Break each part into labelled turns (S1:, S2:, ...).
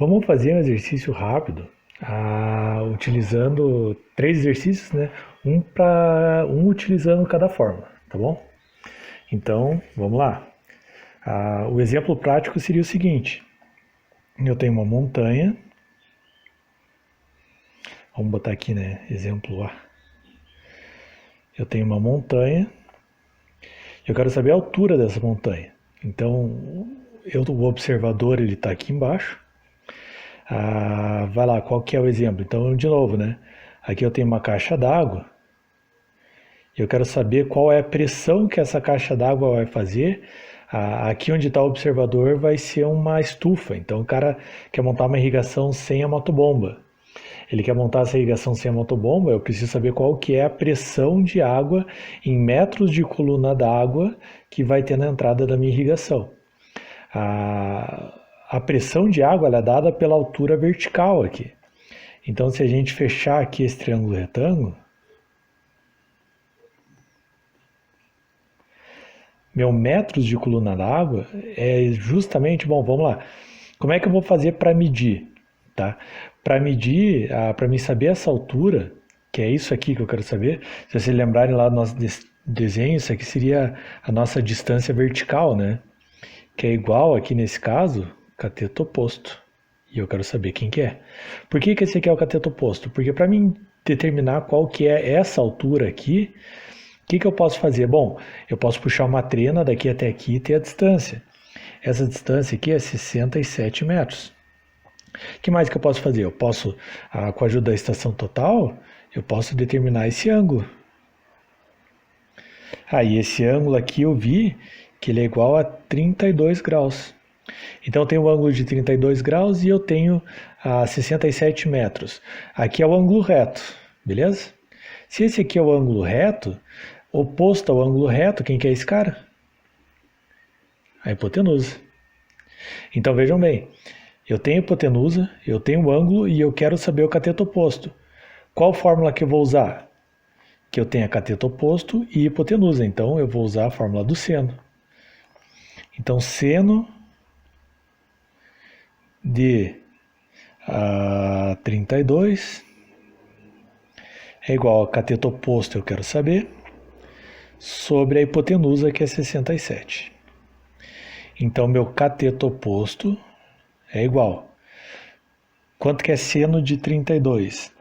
S1: Vamos fazer um exercício rápido, utilizando 3 exercícios, né? Um utilizando cada forma, tá bom? Então, vamos lá. O exemplo prático seria o seguinte: eu tenho uma montanha, vamos botar aqui, né? Exemplo A. Eu tenho uma montanha, eu quero saber a altura dessa montanha. Então, o observador ele está aqui embaixo. Vai lá, qual que é o exemplo? Então, de novo, né? Aqui eu tenho uma caixa d'água. Eu quero saber qual é a pressão que essa caixa d'água vai fazer. Aqui onde está o observador vai ser uma estufa. Então o cara quer montar uma irrigação sem a motobomba. Ele quer montar essa irrigação sem a motobomba, eu preciso saber qual que é a pressão de água em metros de coluna d'água que vai ter na entrada da minha irrigação. A pressão de água ela é dada pela altura vertical aqui. Então se a gente fechar aqui esse triângulo retângulo, meu metros de coluna d'água é justamente, bom, vamos lá. Como é que eu vou fazer para medir? Tá? Para medir, para me saber essa altura, que é isso aqui que eu quero saber, se vocês lembrarem lá do nosso desenho, isso aqui seria a nossa distância vertical, né? Que é igual aqui nesse caso, cateto oposto. E eu quero saber quem que é. Por que esse aqui é o cateto oposto? Porque para mim determinar qual que é essa altura aqui, o que eu posso fazer? Bom, eu posso puxar uma trena daqui até aqui e ter a distância. Essa distância aqui é 67 metros. O que mais que eu posso fazer? Eu posso, com a ajuda da estação total, eu posso determinar esse ângulo. E esse ângulo aqui eu vi que ele é igual a 32 graus. Então eu tenho um ângulo de 32 graus e eu tenho 67 metros. Aqui é o ângulo reto, beleza? Se esse aqui é o ângulo reto, oposto ao ângulo reto, quem que é esse cara? A hipotenusa. Então vejam bem, eu tenho hipotenusa, eu tenho o ângulo e eu quero saber o cateto oposto. Qual fórmula que eu vou usar? Que eu tenha cateto oposto e hipotenusa, então eu vou usar a fórmula do seno. Então seno de 32 é igual a cateto oposto, eu quero saber, sobre a hipotenusa, que é 67. Então, meu cateto oposto é igual. Quanto que é seno de 32?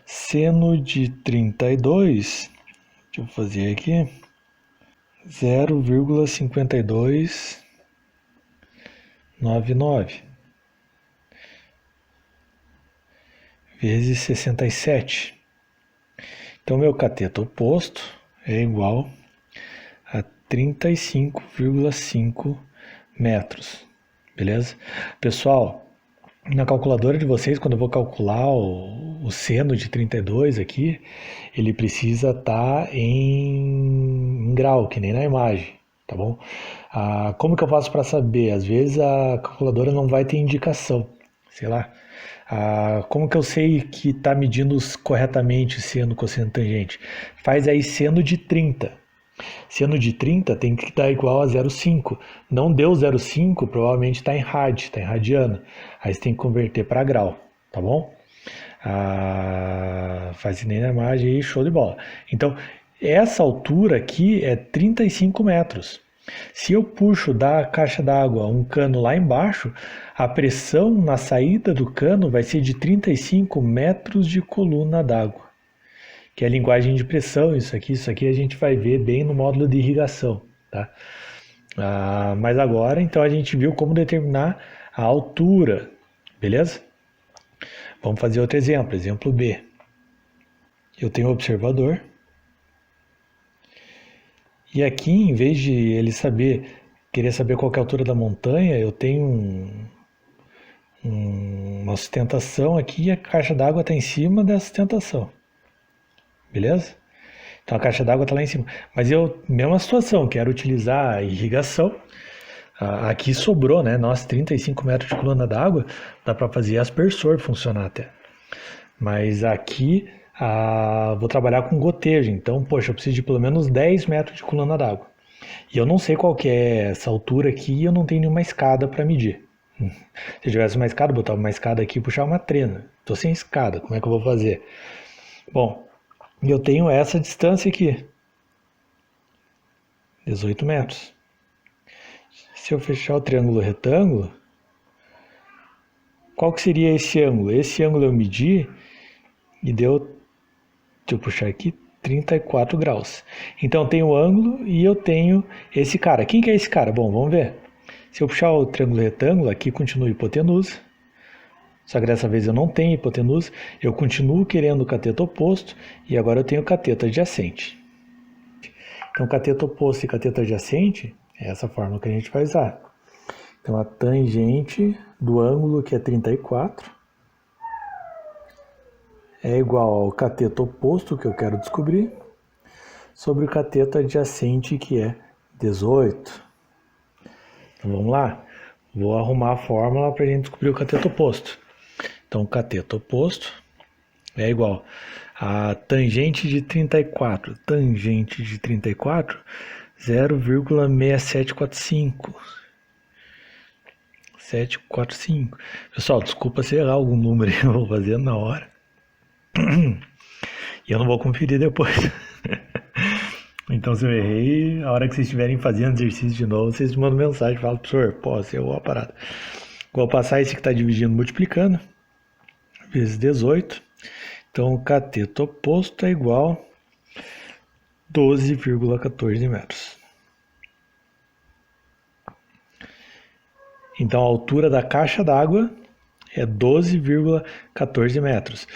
S1: Seno de 32, deixa eu fazer aqui, 0,5299 vezes 67. Então, meu cateto oposto é igual a 35,5 metros, beleza? Pessoal, na calculadora de vocês, quando eu vou calcular o seno de 32 aqui, ele precisa estar em grau, que nem na imagem, tá bom? Como que eu faço para saber? Às vezes a calculadora não vai ter indicação, sei lá. Como que eu sei que está medindo corretamente seno, cosseno, tangente? Faz aí seno de 30. Seno de 30 tem que estar igual a 0,5. Não deu 0,5, provavelmente está em rad, está em radiano. Aí você tem que converter para grau, tá bom? Faz nem na imagem aí, show de bola. Então, essa altura aqui é 35 metros. Se eu puxo da caixa d'água um cano lá embaixo, a pressão na saída do cano vai ser de 35 metros de coluna d'água, que é a linguagem de pressão. Isso aqui a gente vai ver bem no módulo de irrigação, tá? Mas agora, então, a gente viu como determinar a altura, beleza? Vamos fazer outro exemplo, exemplo B. Eu tenho um observador, e aqui, em vez de ele querer saber qual que é a altura da montanha, eu tenho uma sustentação aqui e a caixa d'água está em cima dessa sustentação. Beleza? Então a caixa d'água está lá em cima. Mas mesma situação, quero utilizar a irrigação. Aqui sobrou, né? Nossa, 35 metros de coluna d'água, dá para fazer aspersor funcionar até. Mas aqui vou trabalhar com gotejo, então, poxa, eu preciso de pelo menos 10 metros de coluna d'água. E eu não sei qual que é essa altura aqui e eu não tenho nenhuma escada para medir. Se eu tivesse uma escada, eu botava uma escada aqui e puxava uma trena. Estou sem escada, como é que eu vou fazer? Bom, eu tenho essa distância aqui, 18 metros. Se eu fechar o triângulo retângulo, qual que seria esse ângulo? Esse ângulo eu medi e deu, deixa eu puxar aqui, 34 graus. Então eu tenho o ângulo e eu tenho esse cara. Quem que é esse cara? Bom, vamos ver. Se eu puxar o triângulo retângulo, aqui continua hipotenusa. Só que dessa vez eu não tenho hipotenusa. Eu continuo querendo o cateto oposto e agora eu tenho o cateto adjacente. Então, cateto oposto e cateto adjacente é essa fórmula que a gente vai usar. Então, a tangente do ângulo, que é 34, é igual ao cateto oposto, que eu quero descobrir, sobre o cateto adjacente, que é 18. Então, vamos lá. Vou arrumar a fórmula para a gente descobrir o cateto oposto. Então, o cateto oposto é igual a tangente de 34. Tangente de 34, 0,6745. 745. Pessoal, desculpa se errar algum número, eu vou fazer na hora. E eu não vou conferir depois. Então, se eu errei, a hora que vocês estiverem fazendo exercício de novo, vocês me mandam mensagem e falam, professor, pô, você errou a parada. Vou passar esse que está dividindo, multiplicando, vezes 18. Então, o cateto oposto é igual a 12,14 metros. Então, a altura da caixa d'água é 12,14 metros.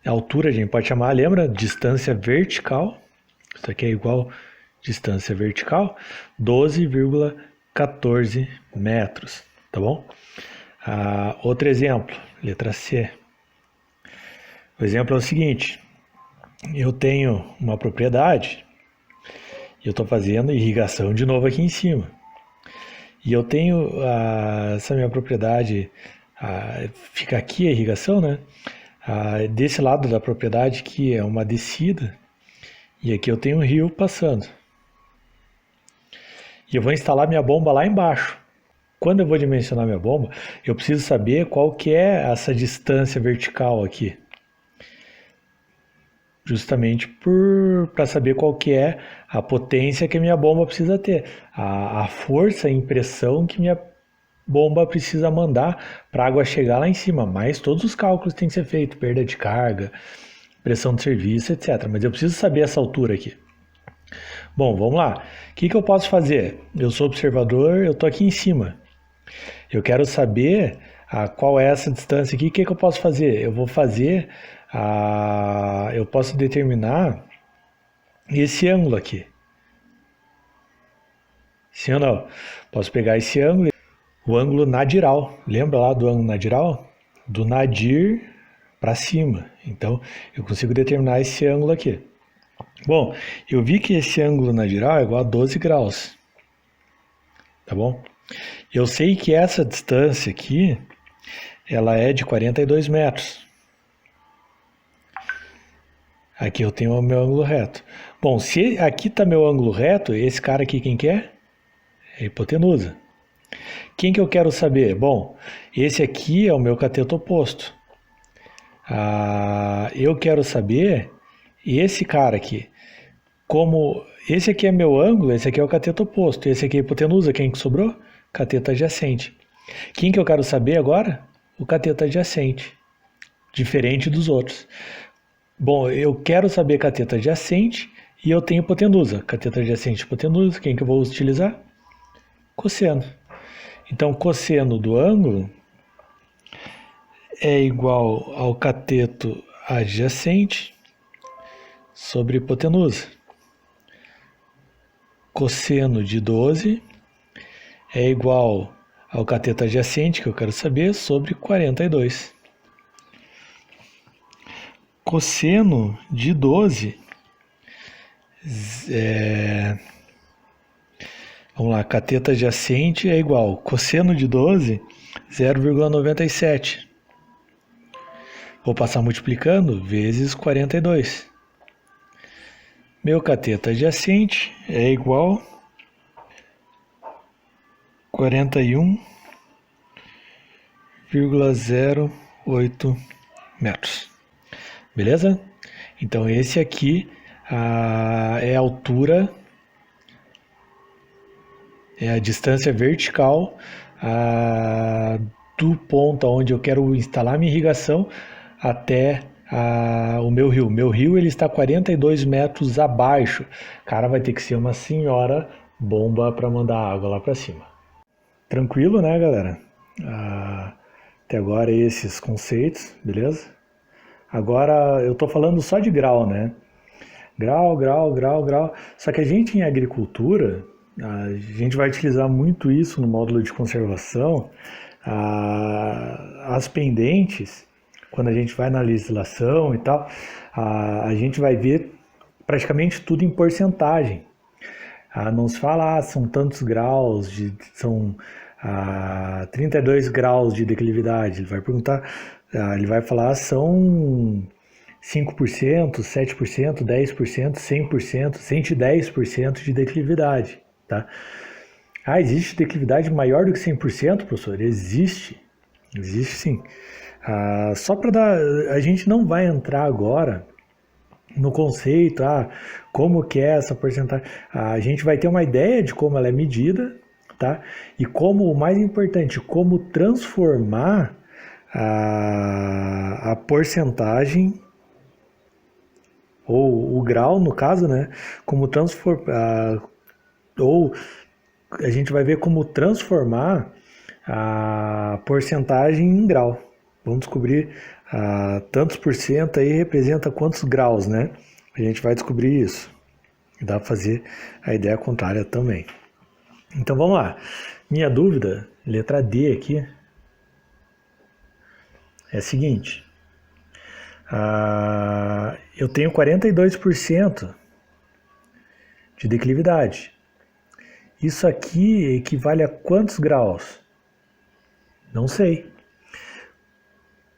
S1: A altura a gente pode chamar, lembra? Distância vertical. Isso aqui é igual distância vertical, 12,14 metros, tá bom? Outro exemplo, letra C. O exemplo é o seguinte, eu tenho uma propriedade, eu estou fazendo irrigação de novo aqui em cima. E eu tenho essa minha propriedade, fica aqui a irrigação, né? Desse lado da propriedade que é uma descida, e aqui eu tenho um rio passando. E eu vou instalar minha bomba lá embaixo. Quando eu vou dimensionar minha bomba, eu preciso saber qual que é essa distância vertical aqui. Justamente para saber qual que é a potência que a minha bomba precisa ter. A força, a impressão que minha bomba precisa mandar para a água chegar lá em cima. Mas todos os cálculos têm que ser feitos. Perda de carga, pressão de serviço, etc. Mas eu preciso saber essa altura aqui. Bom, vamos lá. O que eu posso fazer? Eu sou observador, eu estou aqui em cima. Eu quero saber qual é essa distância aqui. O que eu posso fazer? Eu vou fazer, eu posso determinar esse ângulo aqui. Sim ou não? Posso pegar esse ângulo, o ângulo nadiral. Lembra lá do ângulo nadiral? Do nadir para cima. Então, eu consigo determinar esse ângulo aqui. Bom, eu vi que esse ângulo nadiral é igual a 12 graus. Tá bom? Eu sei que essa distância aqui, ela é de 42 metros. Aqui eu tenho o meu ângulo reto. Bom, se aqui está meu ângulo reto, esse cara aqui quem que é? É a hipotenusa. Quem que eu quero saber? Bom, esse aqui é o meu cateto oposto. Eu quero saber esse cara aqui. Como esse aqui é meu ângulo, esse aqui é o cateto oposto. Esse aqui é a hipotenusa, quem que sobrou? Cateto adjacente. Quem que eu quero saber agora? O cateto adjacente. Diferente dos outros. Bom, eu quero saber cateto adjacente e eu tenho hipotenusa. Cateto adjacente e hipotenusa, quem que eu vou utilizar? Cosseno. Então, cosseno do ângulo é igual ao cateto adjacente sobre hipotenusa. Cosseno de 12 é igual ao cateto adjacente, que eu quero saber, sobre 42. Cosseno de 12 vamos lá, cateto adjacente é igual cosseno de 12, 0,97. Vou passar multiplicando vezes 42. Meu cateto adjacente é igual a 41 2,08 metros. Beleza? Então esse aqui é a altura, é a distância vertical do ponto onde eu quero instalar minha irrigação até o meu rio. Meu rio ele está 42 metros abaixo. Cara, vai ter que ser uma senhora bomba para mandar água lá para cima. Tranquilo, né, galera? Até agora esses conceitos, beleza? Agora eu tô falando só de grau, né? Grau, grau, grau, grau. Só que a gente em agricultura, a gente vai utilizar muito isso no módulo de conservação. As pendentes, quando a gente vai na legislação e tal, a gente vai ver praticamente tudo em porcentagem. Não se fala, são tantos graus, são 32 graus de declividade. Ele vai perguntar, ele vai falar, são 5%, 7%, 10%, 100%, 110% de declividade, tá? Existe declividade maior do que 100%, professor? Existe sim. Só para dar, a gente não vai entrar agora no conceito, como que é essa porcentagem. A gente vai ter uma ideia de como ela é medida, tá? E como, o mais importante, como transformar a porcentagem, ou o grau, no caso, né? Como transformar, ou a gente vai ver como transformar a porcentagem em grau. Vamos descobrir tantos por cento aí representa quantos graus, né? A gente vai descobrir isso. Dá para fazer a ideia contrária também. Então vamos lá. Minha dúvida, letra D aqui, é a seguinte. Eu tenho 42% de declividade. Isso aqui equivale a quantos graus? Não sei.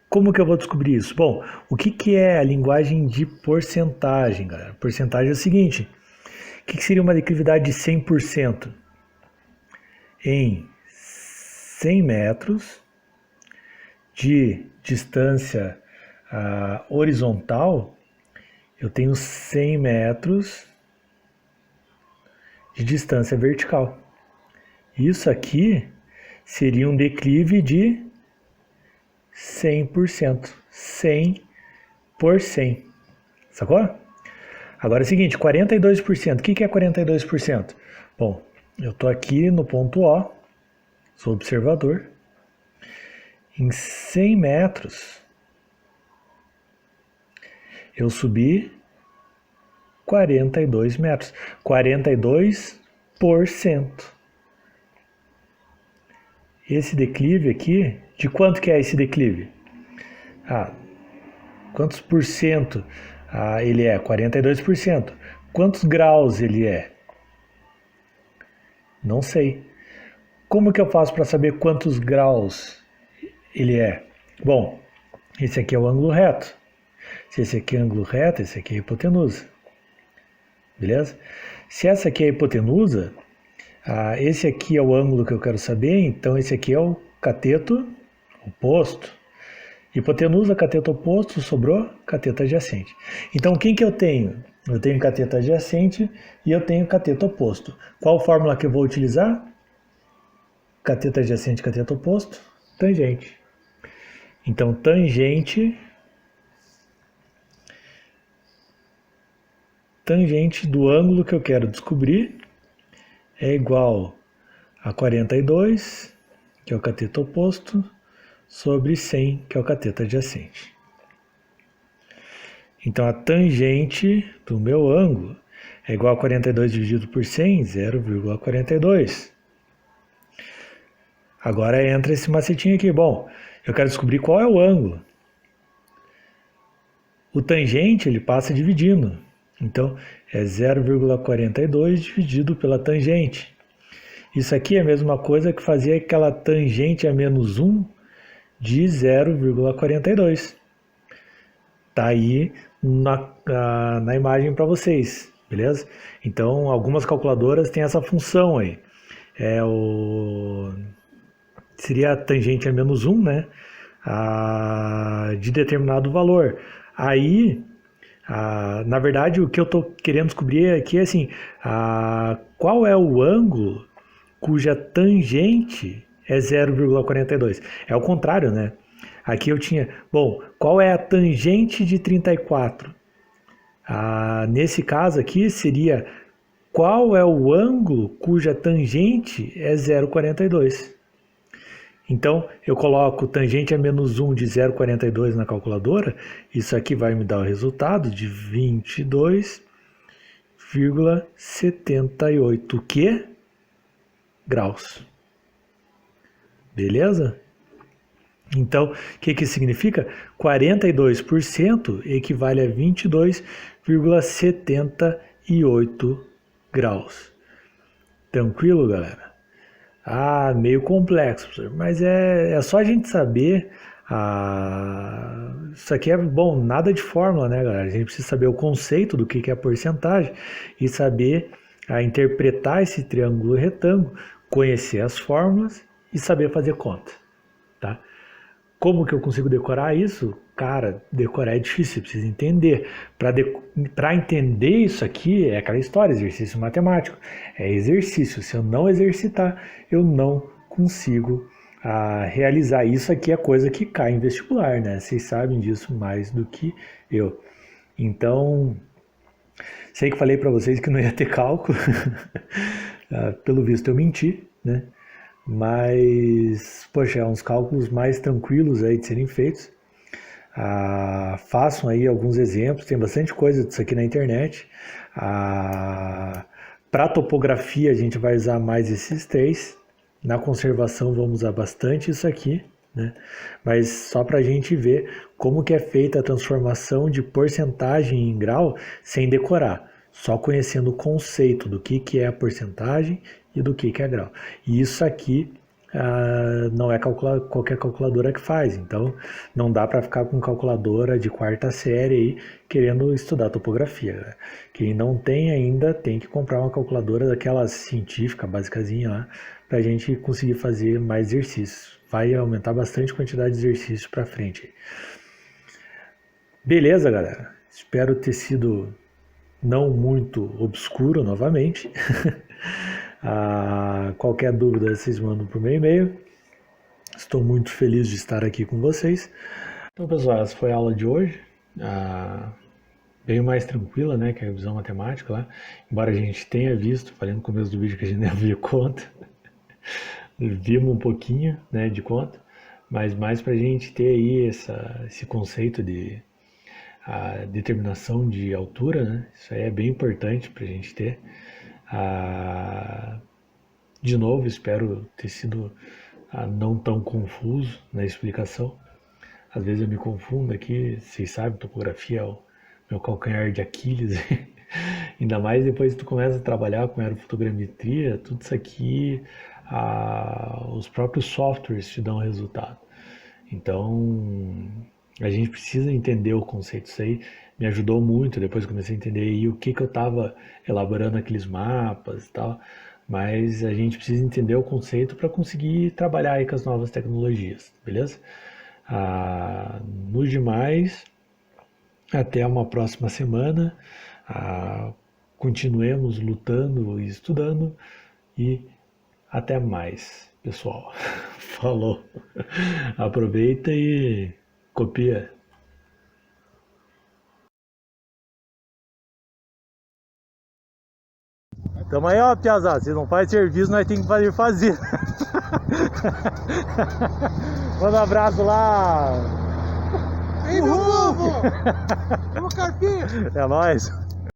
S1: Como que eu vou descobrir isso? Bom, o que é a linguagem de porcentagem, galera? Porcentagem é o seguinte. O que seria uma declividade de 100%? Em 100 metros de distância horizontal, eu tenho 100 metros de distância vertical. Isso aqui seria um declive de 100%. 100 por 100. Sacou? Agora é o seguinte, 42%. O que é 42%? Bom, eu estou aqui no ponto O, sou observador. Em 100 metros, eu subi 42 metros. 42%. Esse declive aqui, de quanto que é esse declive? Quantos por cento ele é? 42%. Quantos graus ele é? Não sei. Como que eu faço para saber quantos graus ele é? Bom, esse aqui é o ângulo reto. Se esse aqui é ângulo reto, esse aqui é a hipotenusa. Beleza? Se essa aqui é a hipotenusa, esse aqui é o ângulo que eu quero saber, então esse aqui é o cateto oposto. Hipotenusa, cateto oposto, sobrou cateto adjacente. Então, quem que eu tenho? Eu tenho cateto adjacente e eu tenho cateto oposto. Qual fórmula que eu vou utilizar? Cateto adjacente, cateto oposto, tangente. Então, tangente do ângulo que eu quero descobrir é igual a 42, que é o cateto oposto, sobre 100, que é o cateto adjacente. Então, a tangente do meu ângulo é igual a 42 dividido por 100, 0,42. Agora entra esse macetinho aqui. Bom, eu quero descobrir qual é o ângulo. O tangente, ele passa dividindo. Então, é 0,42 dividido pela tangente. Isso aqui é a mesma coisa que fazer aquela tangente a menos 1 de 0,42. Tá aí na imagem para vocês, beleza? Então, algumas calculadoras têm essa função aí. seria a tangente a menos 1, né? De determinado valor. Aí, na verdade, o que eu estou querendo descobrir aqui é assim, qual é o ângulo cuja tangente é 0,42? É o contrário, né? Aqui eu tinha, bom, qual é a tangente de 34? Nesse caso aqui seria qual é o ângulo cuja tangente é 0,42. Então, eu coloco tangente a menos 1 de 0,42 na calculadora, isso aqui vai me dar o resultado de 22,78 graus. Beleza? Então, o que significa? 42% equivale a 22,78 graus. Tranquilo, galera? Meio complexo, mas é só a gente saber. Isso aqui é bom, nada de fórmula, né, galera? A gente precisa saber o conceito do que é a porcentagem e saber interpretar esse triângulo retângulo, conhecer as fórmulas e saber fazer conta, tá? Como que eu consigo decorar isso? Cara, decorar é difícil, precisa entender. Para entender isso aqui, é aquela história, exercício matemático. É exercício. Se eu não exercitar, eu não consigo realizar. Isso aqui é coisa que cai em vestibular, né? Vocês sabem disso mais do que eu. Então, sei que falei para vocês que não ia ter cálculo. Pelo visto eu menti, né? Mas, poxa, uns cálculos mais tranquilos aí de serem feitos. Façam aí alguns exemplos, tem bastante coisa disso aqui na internet. Para topografia a gente vai usar mais esses três. Na conservação vamos usar bastante isso aqui, né? Mas só para a gente ver como que é feita a transformação de porcentagem em grau sem decorar. Só conhecendo o conceito do que é a porcentagem e do que é grau. E isso aqui não é qualquer calculadora que faz, então não dá para ficar com calculadora de quarta série aí querendo estudar topografia. Né? Quem não tem ainda tem que comprar uma calculadora daquela científica, basicazinha lá, para a gente conseguir fazer mais exercícios. Vai aumentar bastante a quantidade de exercícios para frente. Beleza, galera? Espero ter sido não muito obscuro novamente. Qualquer dúvida vocês mandam por meu e-mail. Estou muito feliz de estar aqui com vocês. Então, pessoal, essa foi a aula de hoje. Bem mais tranquila, né, que a revisão matemática lá. Embora a gente tenha visto, falei no começo do vídeo que a gente não viu conta. Vimos um pouquinho, né, de conta. Mas mais para a gente ter aí esse conceito de determinação de altura, né? Isso aí é bem importante para a gente ter. De novo, espero ter sido não tão confuso na explicação. Às vezes eu me confundo aqui, vocês sabem, topografia é o meu calcanhar de Aquiles. Ainda mais depois que tu começa a trabalhar com aerofotogrametria, tudo isso aqui, os próprios softwares te dão resultado. Então, a gente precisa entender o conceito. Isso aí me ajudou muito, depois comecei a entender aí o que eu estava elaborando aqueles mapas e tal, mas a gente precisa entender o conceito para conseguir trabalhar aí com as novas tecnologias, beleza? No demais, até uma próxima semana, continuemos lutando e estudando e até mais, pessoal. Falou. Aproveita e copia. Tamo aí, ó, piazada. Se não faz serviço, nós temos que fazer. Manda um abraço lá.
S2: Aí, meu povo! Vamos, Carpinho!
S1: É nóis.